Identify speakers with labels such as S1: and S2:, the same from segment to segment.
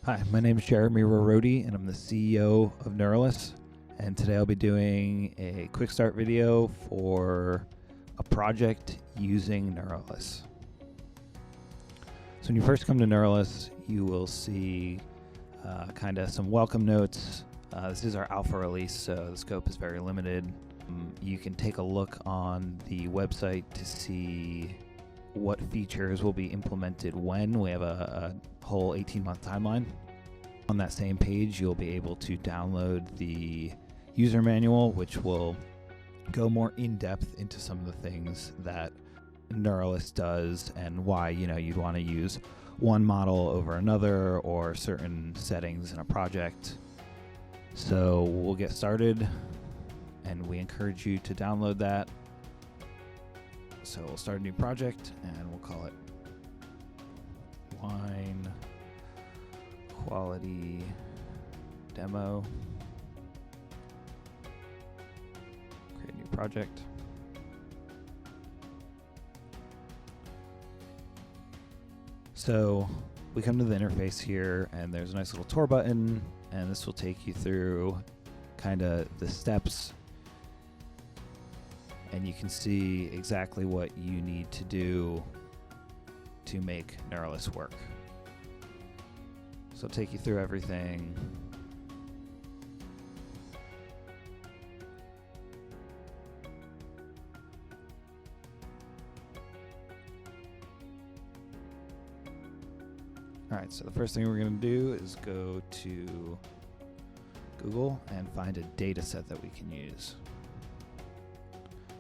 S1: Hi, my name is Jeremy Rorodi, and I'm the CEO of Neuralis. And today I'll be doing a quick start video for a project using Neuralis. So when you first come to Neuralis, you will see kind of some welcome notes. This is our alpha release, so the scope is very limited. You can take a look on the website to see what features will be implemented when. We have a whole 18-month timeline. On that same page, you'll be able to download the user manual, which will go more in depth into some of the things that Neuralis does and why you'd want to use one model over another or certain settings in a project. So we'll get started, and we encourage you to download that. So we'll start a new project, and we'll call it Wine Quality Demo. Create a new project. So we come to the interface here, and there's a nice little tour button, and this will take you through kind of the steps, and you can see exactly what you need to do to make Neuralis work. So I'll take you through everything. All right, so the first thing we're going to do is go to Google and find a data set that we can use.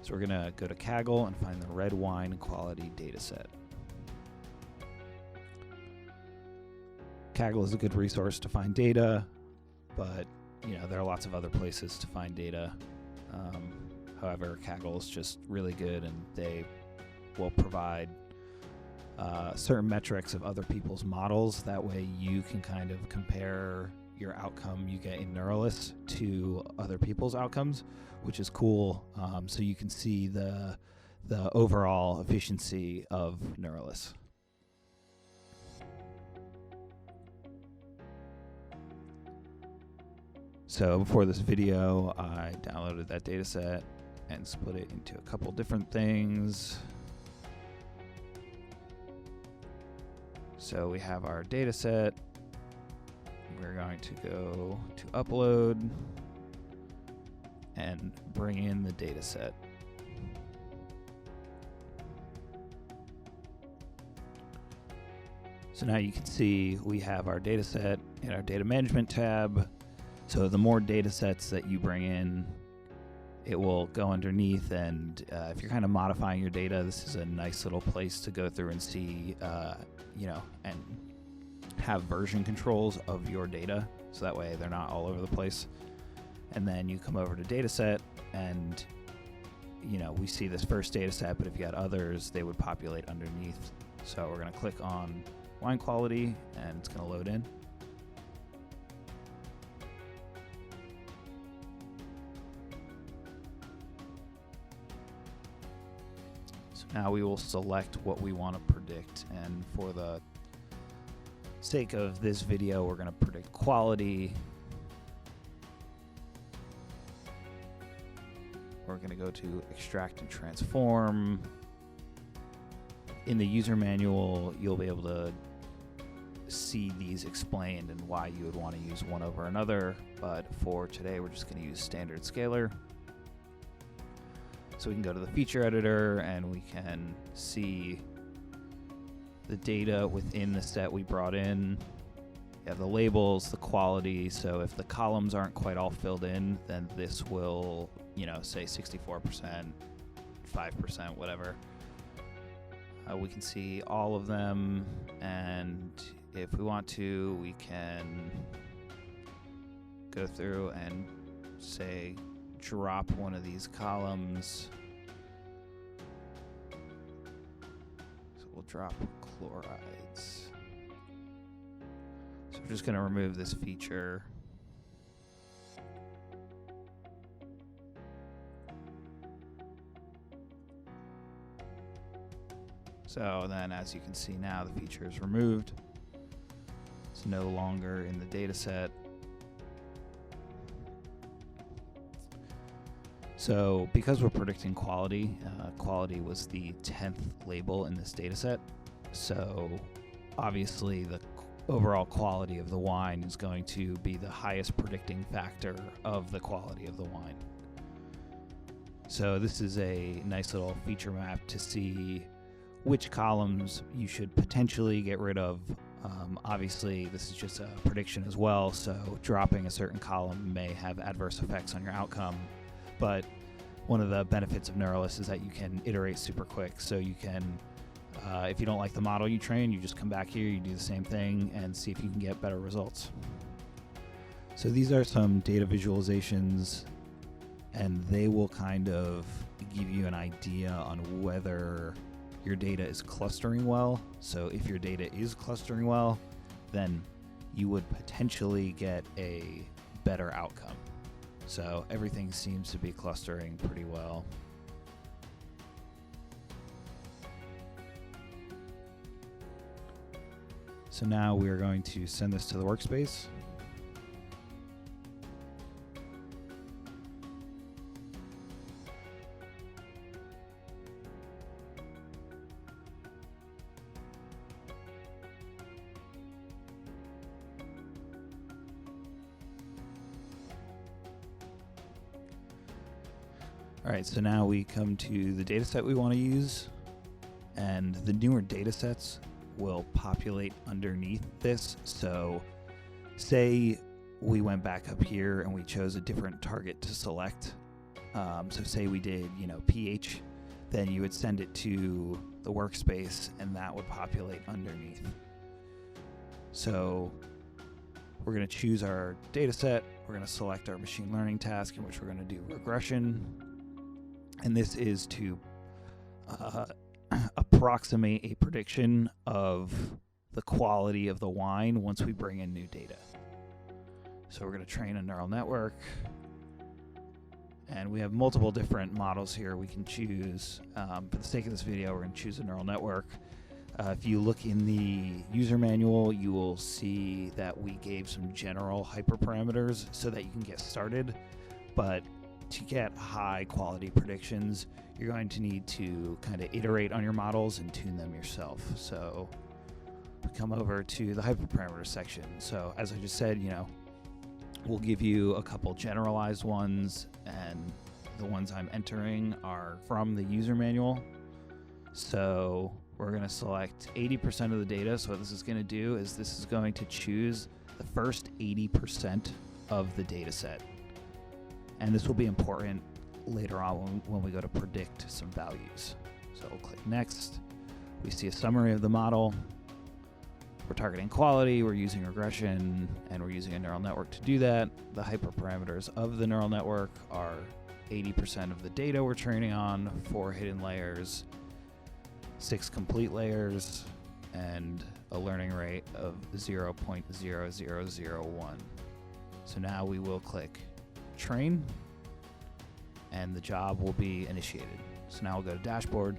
S1: So we're going to go to Kaggle and find the red wine quality data set. Kaggle is a good resource to find data, but there are lots of other places to find data. However, Kaggle is just really good, and they will provide certain metrics of other people's models. That way you can kind of compare your outcome you get in Neuralis to other people's outcomes, which is cool. So you can see the overall efficiency of Neuralis. So before this video, I downloaded that data set and split it into a couple different things. So we have our data set. We're going to go to upload and bring in the data set. So now you can see we have our data set in our data management tab. So the more data sets that you bring in, it will go underneath, and if you're kind of modifying your data, this is a nice little place to go through and see, and have version controls of your data, so that way they're not all over the place. And then you come over to data set, and we see this first data set, but if you had others, they would populate underneath. So we're going to click on wine quality, and it's going to load in. Now we will select what we want to predict, and for the sake of this video, we're going to predict quality. We're going to go to extract and transform. In the user manual, you'll be able to see these explained and why you would want to use one over another, but for today, we're just going to use standard scalar. So we can go to the feature editor, and we can see the data within the set we brought in. You have the labels, the quality. So if the columns aren't quite all filled in, then this will, say 64%, 5%, whatever. We can see all of them, and if we want to, we can go through and say drop one of these columns. So we'll drop chlorides. So we're just going to remove this feature. So then, as you can see now, the feature is removed. It's no longer in the data set. So because we're predicting quality, quality was the 10th label in this data set. So obviously the overall quality of the wine is going to be the highest predicting factor of the quality of the wine. So this is a nice little feature map to see which columns you should potentially get rid of. Obviously, this is just a prediction as well, so dropping a certain column may have adverse effects on your outcome. But one of the benefits of Neuralist is that you can iterate super quick. So you can, if you don't like the model you train, you just come back here, you do the same thing, and see if you can get better results. So these are some data visualizations, and they will kind of give you an idea on whether your data is clustering well. So if your data is clustering well, then you would potentially get a better outcome. So everything seems to be clustering pretty well. So now we're going to send this to the workspace. All right, so now we come to the data set we want to use, and the newer data sets will populate underneath this. So say we went back up here and we chose a different target to select. So say we did, pH, then you would send it to the workspace and that would populate underneath. So we're going to choose our data set. We're going to select our machine learning task in which we're going to do regression. And this is to approximate a prediction of the quality of the wine once we bring in new data. So we're going to train a neural network. And we have multiple different models here we can choose. For the sake of this video, we're going to choose a neural network. If you look in the user manual, you will see that we gave some general hyperparameters so that you can get started. But to get high quality predictions, you're going to need to kind of iterate on your models and tune them yourself. So we come over to the hyperparameter section. So as I just said, we'll give you a couple generalized ones, and the ones I'm entering are from the user manual. So we're going to select 80% of the data. So what this is going to do is this is going to choose the first 80% of the data set. And this will be important later on when we go to predict some values. So we'll click next. We see a summary of the model. We're targeting quality, we're using regression, and we're using a neural network to do that. The hyperparameters of the neural network are 80% of the data we're training on, 4 hidden layers, 6 complete layers, and a learning rate of 0.0001. So now we will click train, and the job will be initiated. So now we'll go to dashboard,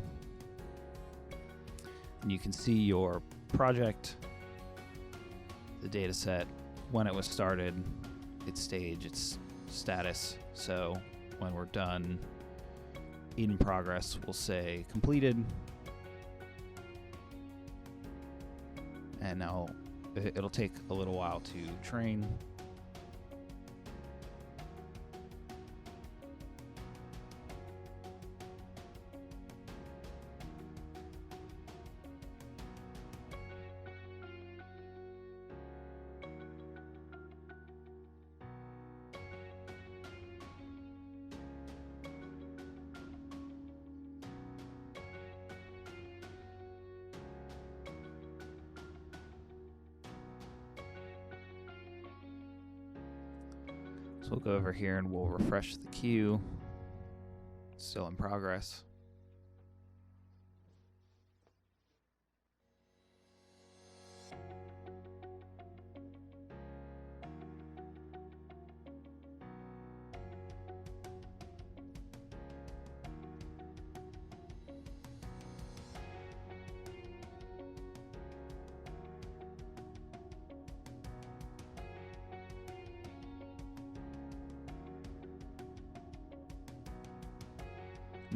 S1: and you can see your project, the data set, when it was started, its stage, its status. So when we're done, in progress, we'll say completed. And now it'll take a little while to train. So we'll go over here and we'll refresh the queue. Still in progress.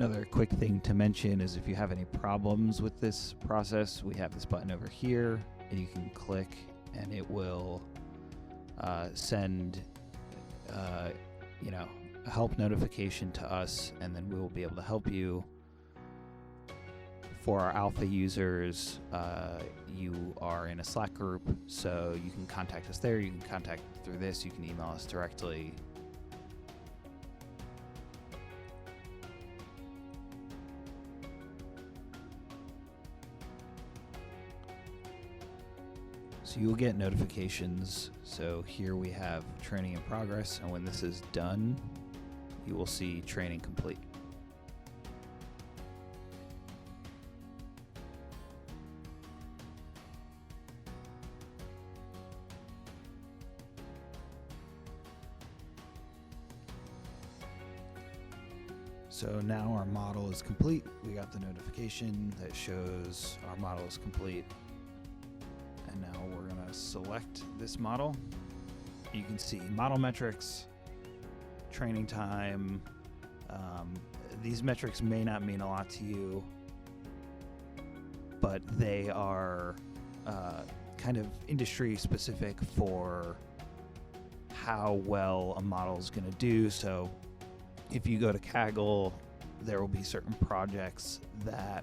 S1: Another quick thing to mention is if you have any problems with this process, we have this button over here, and you can click and it will send a help notification to us, and then we will be able to help you. For our alpha users, you are in a Slack group, so you can contact us there. You can contact through this. You can email us directly. So you'll get notifications. So here we have training in progress, and when this is done, you will see training complete. So now our model is complete. We got the notification that shows our model is complete. And now we're going to select this model. You can see model metrics, training time. These metrics may not mean a lot to you, but they are kind of industry specific for how well a model is going to do. So if you go to Kaggle, there will be certain projects that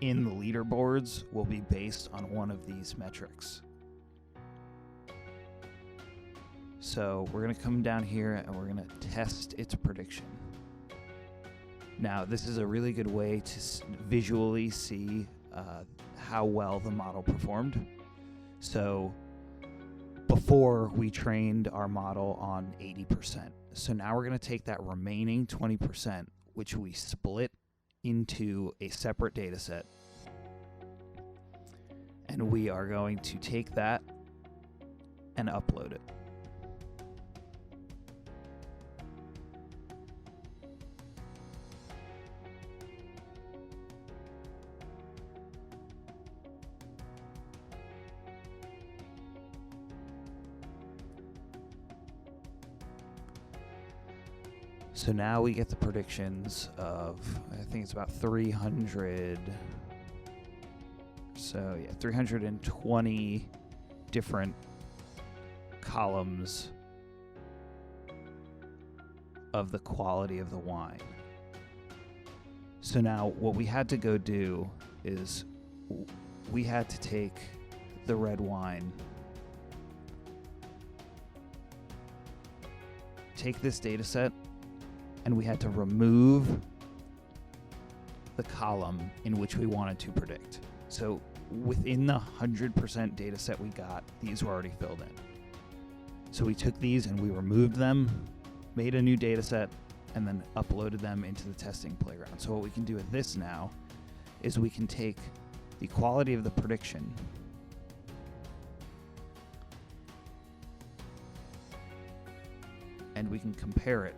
S1: in the leaderboards will be based on one of these metrics. So we're going to come down here and we're going to test its prediction. Now, this is a really good way to visually see how well the model performed. So before we trained our model on 80%. So now we're going to take that remaining 20%, which we split into a separate data set. And we are going to take that and upload it. So now we get the predictions of, I think it's about 300. So yeah, 320 different columns of the quality of the wine. So now what we had to go do is we had to take the red wine, take this data set, and we had to remove the column in which we wanted to predict. So within the 100% data set we got, these were already filled in. So we took these and we removed them, made a new data set, and then uploaded them into the testing playground. So what we can do with this now is we can take the quality of the prediction and we can compare it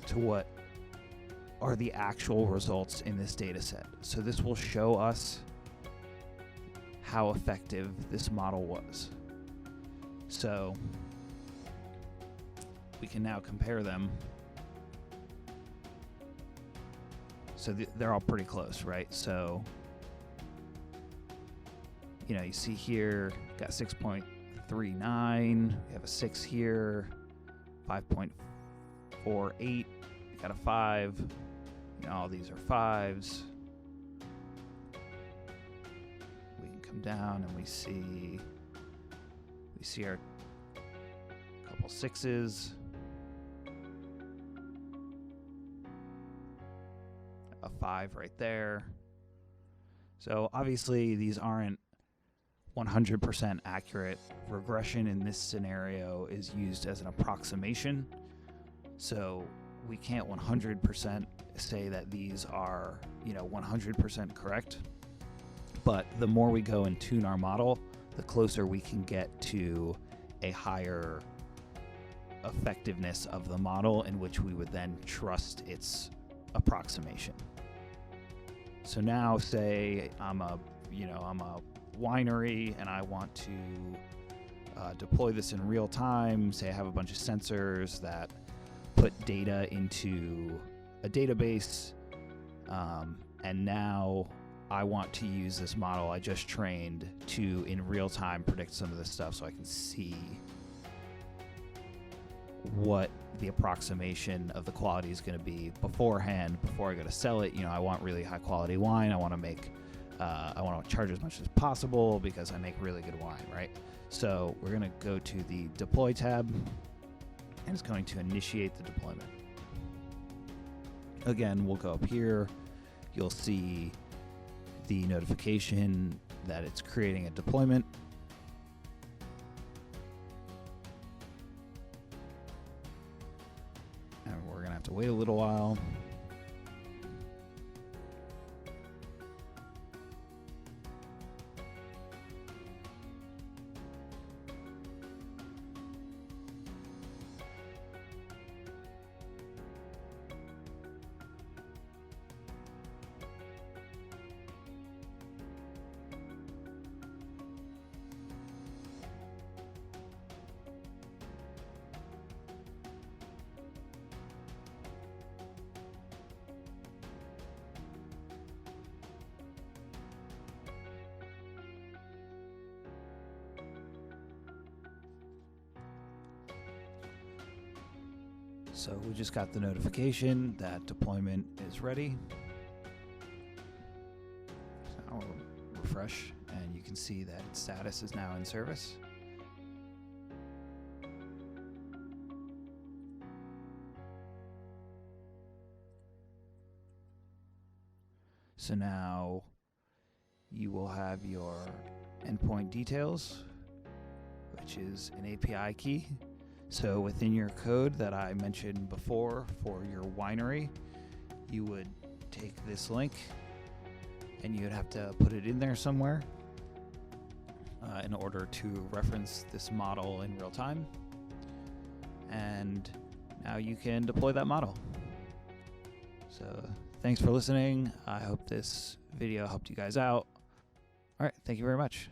S1: to what are the actual results in this data set. So this will show us how effective this model was. So we can now compare them. So they're all pretty close, right? So, you know, you see here, got 6.39, we have a 6 here, 5.48, got a 5, you know, all these are 5s. We can come down and we see our couple 6s, a 5 right there. So obviously these aren't 100% accurate. Regression in this scenario is used as an approximation. So we can't 100% say that these are, 100% correct. But the more we go and tune our model, the closer we can get to a higher effectiveness of the model in which we would then trust its approximation. So now say I'm a winery and I want to deploy this in real time. Say I have a bunch of sensors that put data into a database, and now I want to use this model I just trained to, in real time, predict some of this stuff so I can see what the approximation of the quality is going to be beforehand, before I go to sell it. I want really high quality wine. I want to charge as much as possible because I make really good wine, right? So we're going to go to the deploy tab, and it's going to initiate the deployment. Again, we'll go up here. You'll see the notification that it's creating a deployment. And we're going to have to wait a little while. So we just got the notification that deployment is ready. So I'll refresh, and you can see that its status is now in service. So now you will have your endpoint details, which is an API key. So within your code that I mentioned before for your winery, you would take this link and you would have to put it in there somewhere in order to reference this model in real time. And now you can deploy that model. So thanks for listening. I hope this video helped you guys out. All right, thank you very much.